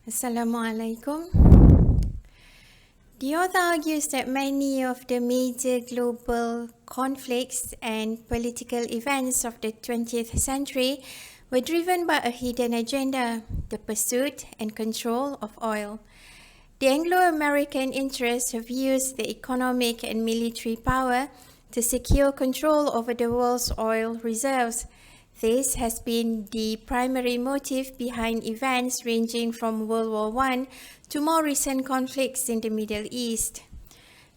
Assalamualaikum. The author argues that many of the major global conflicts and political events of the 20th century were driven by a hidden agenda, the pursuit and control of oil. The Anglo-American interests have used the economic and military power to secure control over the world's oil reserves. This has been the primary motive behind events ranging from World War I to more recent conflicts in the Middle East.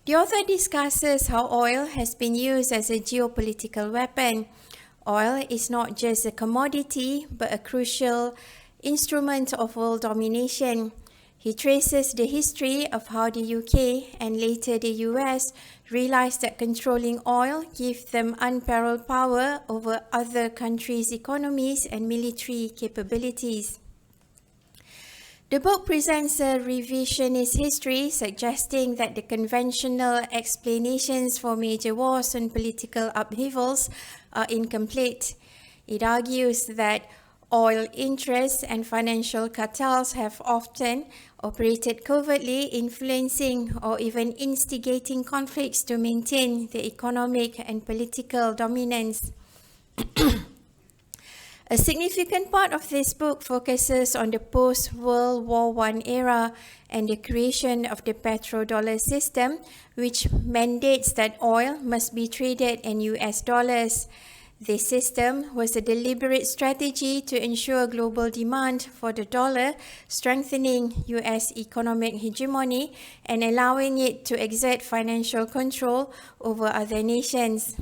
The author discusses how oil has been used as a geopolitical weapon. Oil is not just a commodity, but a crucial instrument of world domination. He traces the history of how the UK and later the US realized that controlling oil gave them unparalleled power over other countries' economies and military capabilities. The book presents a revisionist history suggesting that the conventional explanations for major wars and political upheavals are incomplete. It argues that oil interests and financial cartels have often operated covertly, influencing or even instigating conflicts to maintain the economic and political dominance. A significant part of this book focuses on the post-World War I era and the creation of the petrodollar system, which mandates that oil must be traded in US dollars. This system was a deliberate strategy to ensure global demand for the dollar, strengthening US economic hegemony and allowing it to exert financial control over other nations.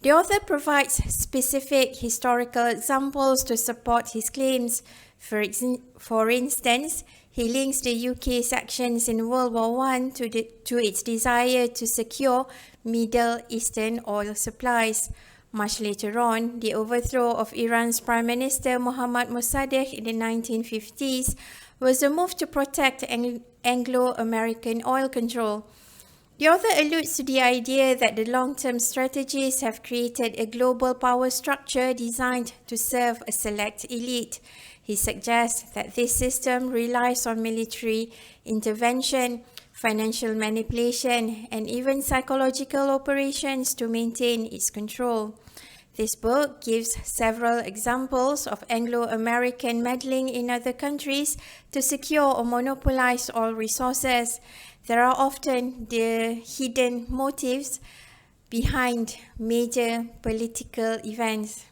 The author provides specific historical examples to support his claims. For instance, he links the UK's actions in World War I to its desire to secure Middle Eastern oil supplies. Much later on, the overthrow of Iran's Prime Minister Mohammad Mossadegh in the 1950s was a move to protect Anglo-American oil control. The author alludes to the idea that the long-term strategies have created a global power structure designed to serve a select elite. He suggests that this system relies on military intervention, financial manipulation, and even psychological operations to maintain its control. This book gives several examples of Anglo-American meddling in other countries to secure or monopolize oil resources. There are often the hidden motives behind major political events.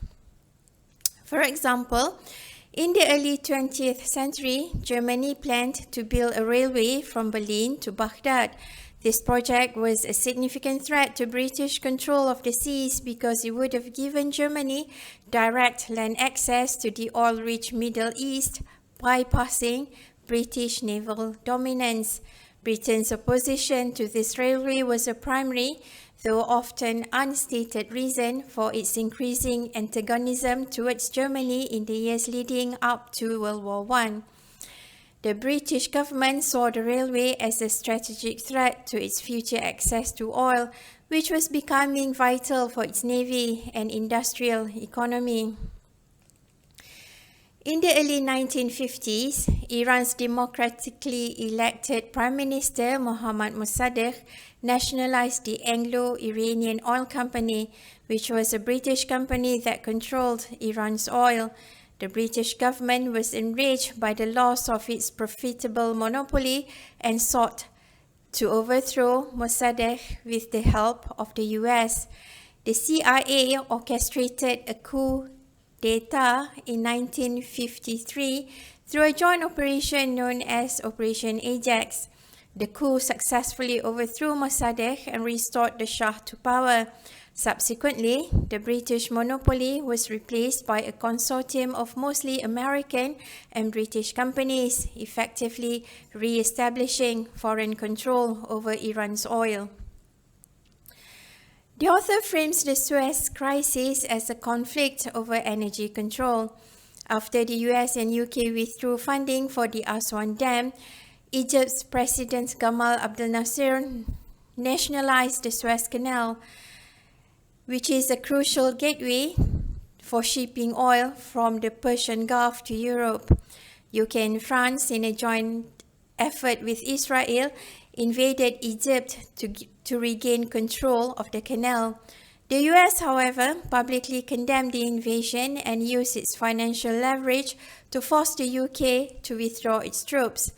For example, in the early 20th century, Germany planned to build a railway from Berlin to Baghdad. This project was a significant threat to British control of the seas because it would have given Germany direct land access to the oil-rich Middle East, bypassing British naval dominance. Britain's opposition to this railway was a primary, though often unstated reason for its increasing antagonism towards Germany in the years leading up to World War I. The British government saw the railway as a strategic threat to its future access to oil, which was becoming vital for its navy and industrial economy. In the early 1950s, Iran's democratically elected Prime Minister Mohammad Mossadegh nationalized the Anglo-Iranian Oil Company, which was a British company that controlled Iran's oil. The British government was enraged by the loss of its profitable monopoly and sought to overthrow Mossadegh with the help of the US. The CIA orchestrated a coup d'etat in 1953 through a joint operation known as Operation Ajax. The coup successfully overthrew Mossadegh and restored the Shah to power. Subsequently, the British monopoly was replaced by a consortium of mostly American and British companies, effectively re-establishing foreign control over Iran's oil. The author frames the Suez Crisis as a conflict over energy control. After the US and UK withdrew funding for the Aswan Dam, Egypt's President Gamal Abdel Nasser nationalized the Suez Canal, which is a crucial gateway for shipping oil from the Persian Gulf to Europe. UK and France, in a joint effort with Israel, invaded Egypt to regain control of the canal. The US, however, publicly condemned the invasion and used its financial leverage to force the UK to withdraw its troops.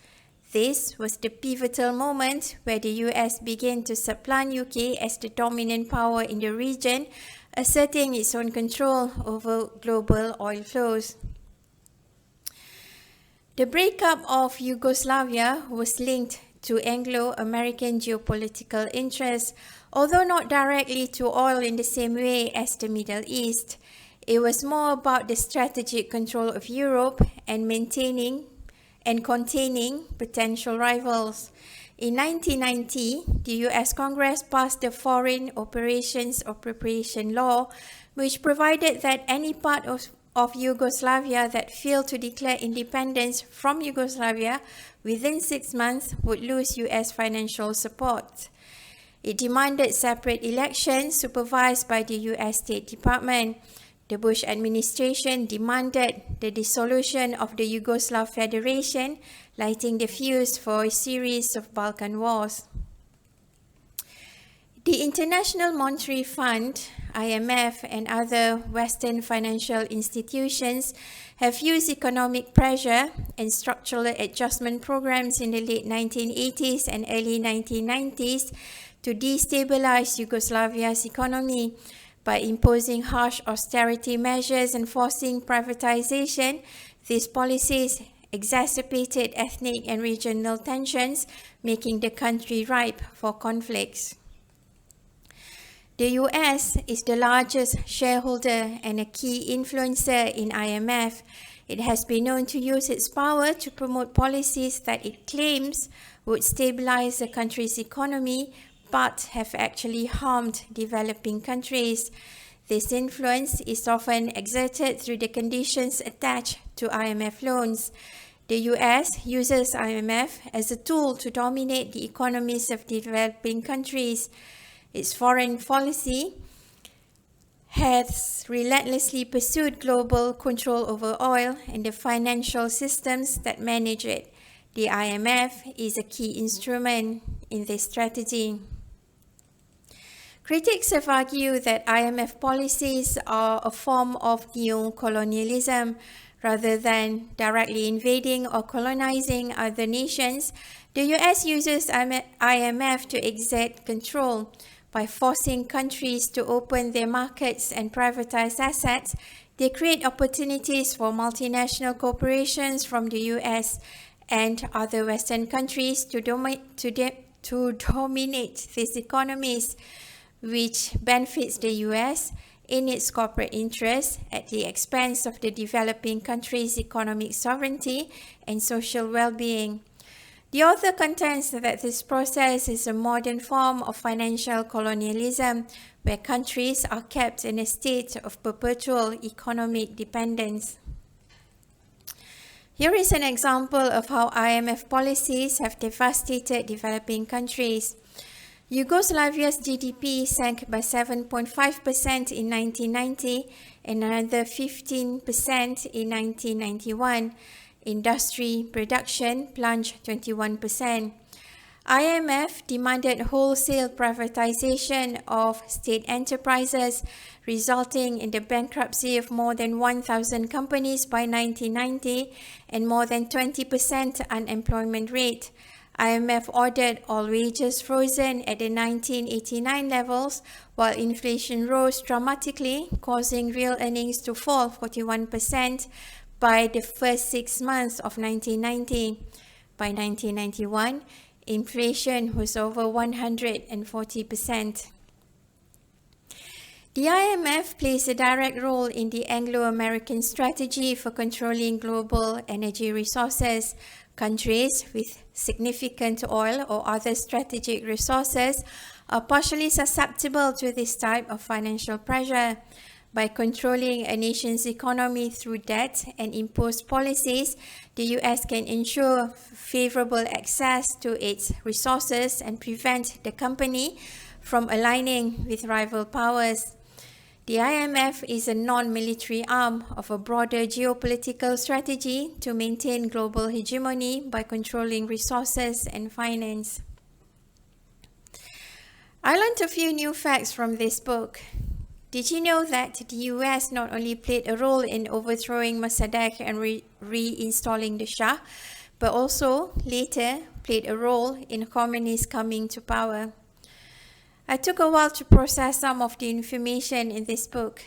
This was the pivotal moment where the US began to supplant UK as the dominant power in the region, asserting its own control over global oil flows. The breakup of Yugoslavia was linked to Anglo-American geopolitical interests, although not directly to oil in the same way as the Middle East. It was more about the strategic control of Europe and maintaining and containing potential rivals. In 1990, the US Congress passed the Foreign Operations Appropriation Law, which provided that any part of Yugoslavia that failed to declare independence from Yugoslavia within 6 months would lose US financial support. It demanded separate elections supervised by the US State Department. The Bush administration demanded the dissolution of the Yugoslav Federation, lighting the fuse for a series of Balkan wars. The International Monetary Fund, IMF, and other Western financial institutions have used economic pressure and structural adjustment programs in the late 1980s and early 1990s to destabilize Yugoslavia's economy. By imposing harsh austerity measures and forcing privatization, these policies exacerbated ethnic and regional tensions, making the country ripe for conflicts. The US is the largest shareholder and a key influencer in IMF. It has been known to use its power to promote policies that it claims would stabilize the country's economy, but have actually harmed developing countries. This influence is often exerted through the conditions attached to IMF loans. The US uses IMF as a tool to dominate the economies of developing countries. Its foreign policy has relentlessly pursued global control over oil and the financial systems that manage it. The IMF is a key instrument in this strategy. Critics have argued that IMF policies are a form of neo-colonialism. Rather than directly invading or colonizing other nations, the US uses IMF to exert control. By forcing countries to open their markets and privatize assets, they create opportunities for multinational corporations from the US and other Western countries to dominate these economies, which benefits the US in its corporate interests at the expense of the developing country's economic sovereignty and social well-being. The author contends that this process is a modern form of financial colonialism, where countries are kept in a state of perpetual economic dependence. Here is an example of how IMF policies have devastated developing countries. Yugoslavia's GDP sank by 7.5% in 1990 and another 15% in 1991. Industry production plunged 21%. IMF demanded wholesale privatization of state enterprises, resulting in the bankruptcy of more than 1,000 companies by 1990 and more than 20% unemployment rate. IMF ordered all wages frozen at the 1989 levels, while inflation rose dramatically, causing real earnings to fall 41% by the first 6 months of 1990. By 1991, inflation was over 140%. The IMF plays a direct role in the Anglo-American strategy for controlling global energy resources. Countries with significant oil or other strategic resources are partially susceptible to this type of financial pressure. By controlling a nation's economy through debt and imposed policies, the US can ensure favorable access to its resources and prevent the company from aligning with rival powers. The IMF is a non-military arm of a broader geopolitical strategy to maintain global hegemony by controlling resources and finance. I learned a few new facts from this book. Did you know that the US not only played a role in overthrowing Mossadegh and reinstalling the Shah, but also later played a role in communists coming to power? I took a while to process some of the information in this book.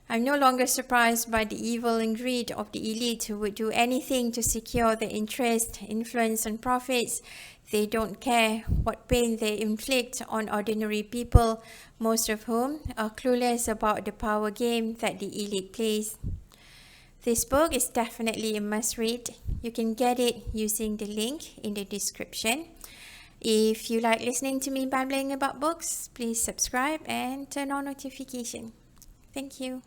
I'm no longer surprised by the evil and greed of the elite who would do anything to secure their interest, influence, and profits. They don't care what pain they inflict on ordinary people, most of whom are clueless about the power game that the elite plays. This book is definitely a must-read. You can get it using the link in the description. If you like listening to me babbling about books, please subscribe and turn on notification. Thank you.